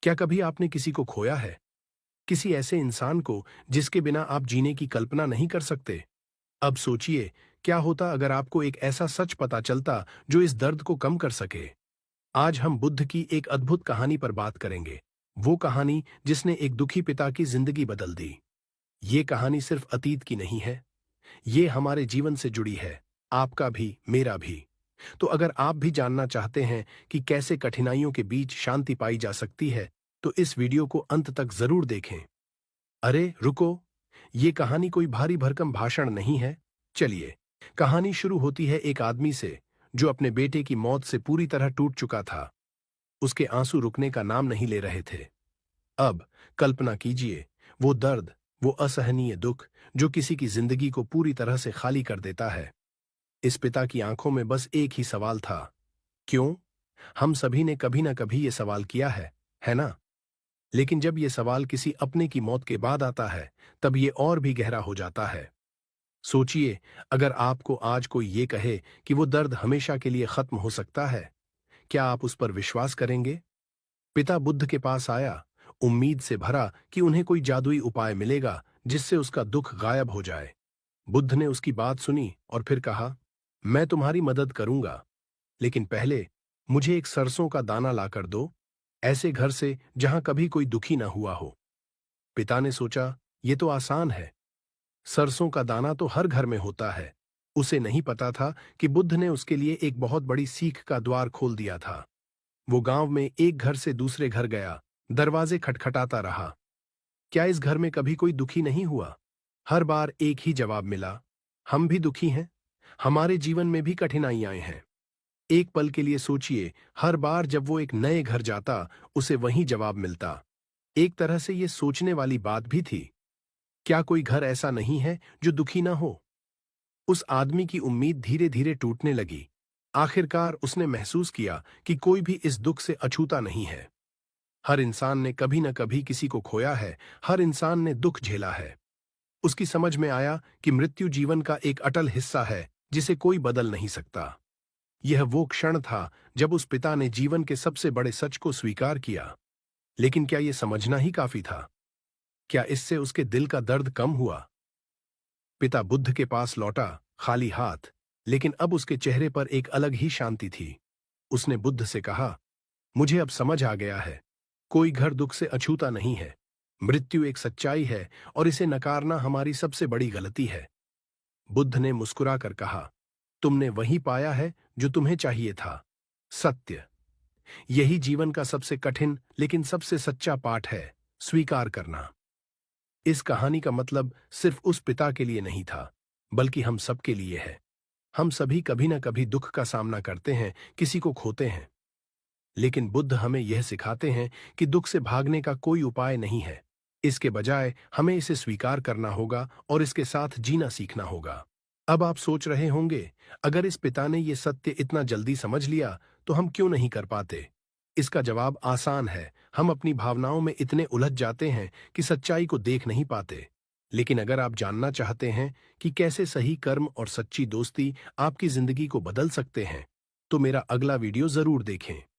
क्या कभी आपने किसी को खोया है? किसी ऐसे इंसान को जिसके बिना आप जीने की कल्पना नहीं कर सकते? अब सोचिए, क्या होता अगर आपको एक ऐसा सच पता चलता जो इस दर्द को कम कर सके? आज हम बुद्ध की एक अद्भुत कहानी पर बात करेंगे। वो कहानी जिसने एक दुखी पिता की जिंदगी बदल दी। ये कहानी सिर्फ अतीत की नहीं है, ये हमारे जीवन से जुड़ी है, आपका भी, मेरा भी। तो अगर आप भी जानना चाहते हैं कि कैसे कठिनाइयों के बीच शांति पाई जा सकती है, तो इस वीडियो को अंत तक जरूर देखें। अरे रुको, ये कहानी कोई भारी भरकम भाषण नहीं है। चलिए, कहानी शुरू होती है एक आदमी से जो अपने बेटे की मौत से पूरी तरह टूट चुका था। उसके आंसू रुकने का नाम नहीं ले रहे थे। अब कल्पना कीजिए, वो दर्द, वो असहनीय दुख जो किसी की जिंदगी को पूरी तरह से खाली कर देता है। इस पिता की आंखों में बस एक ही सवाल था, क्यों? हम सभी ने कभी ना कभी ये सवाल किया है ना? लेकिन जब ये सवाल किसी अपने की मौत के बाद आता है, तब ये और भी गहरा हो जाता है। सोचिए, अगर आपको आज कोई ये कहे कि वो दर्द हमेशा के लिए खत्म हो सकता है, क्या आप उस पर विश्वास करेंगे? पिता बुद्ध के पास आया, उम्मीद से भरा कि उन्हें कोई जादुई उपाय मिलेगा जिससे उसका दुख गायब हो जाए। बुद्ध ने उसकी बात सुनी और फिर कहा, मैं तुम्हारी मदद करूंगा, लेकिन पहले मुझे एक सरसों का दाना लाकर दो, ऐसे घर से जहां कभी कोई दुखी ना हुआ हो। पिता ने सोचा, ये तो आसान है, सरसों का दाना तो हर घर में होता है। उसे नहीं पता था कि बुद्ध ने उसके लिए एक बहुत बड़ी सीख का द्वार खोल दिया था। वो गांव में एक घर से दूसरे घर गया, दरवाजे खटखटाता रहा। क्या इस घर में कभी कोई दुखी नहीं हुआ? हर बार एक ही जवाब मिला, हम भी दुखी हैं, हमारे जीवन में भी कठिनाइयां हैं। एक पल के लिए सोचिए, हर बार जब वो एक नए घर जाता, उसे वही जवाब मिलता। एक तरह से ये सोचने वाली बात भी थी, क्या कोई घर ऐसा नहीं है जो दुखी ना हो? उस आदमी की उम्मीद धीरे धीरे टूटने लगी। आखिरकार उसने महसूस किया कि कोई भी इस दुख से अछूता नहीं है। हर इंसान ने कभी न कभी किसी को खोया है, हर इंसान ने दुख झेला है। उसकी समझ में आया कि मृत्यु जीवन का एक अटल हिस्सा है जिसे कोई बदल नहीं सकता। यह वो क्षण था जब उस पिता ने जीवन के सबसे बड़े सच को स्वीकार किया। लेकिन क्या यह समझना ही काफी था? क्या इससे उसके दिल का दर्द कम हुआ? पिता बुद्ध के पास लौटा, खाली हाथ, लेकिन अब उसके चेहरे पर एक अलग ही शांति थी। उसने बुद्ध से कहा, मुझे अब समझ आ गया है, कोई घर दुख से अछूता नहीं है। मृत्यु एक सच्चाई है और इसे नकारना हमारी सबसे बड़ी गलती है। बुद्ध ने मुस्कुराकर कहा, तुमने वही पाया है जो तुम्हें चाहिए था, सत्य। यही जीवन का सबसे कठिन लेकिन सबसे सच्चा पाठ है, स्वीकार करना। इस कहानी का मतलब सिर्फ उस पिता के लिए नहीं था, बल्कि हम सबके लिए है। हम सभी कभी न कभी दुख का सामना करते हैं, किसी को खोते हैं। लेकिन बुद्ध हमें यह सिखाते हैं कि दुख से भागने का कोई उपाय नहीं है। इसके बजाय हमें इसे स्वीकार करना होगा और इसके साथ जीना सीखना होगा। अब आप सोच रहे होंगे, अगर इस पिता ने यह सत्य इतना जल्दी समझ लिया, तो हम क्यों नहीं कर पाते? इसका जवाब आसान है, हम अपनी भावनाओं में इतने उलझ जाते हैं कि सच्चाई को देख नहीं पाते। लेकिन अगर आप जानना चाहते हैं कि कैसे सही कर्म और सच्ची दोस्ती आपकी जिंदगी को बदल सकते हैं, तो मेरा अगला वीडियो जरूर देखें।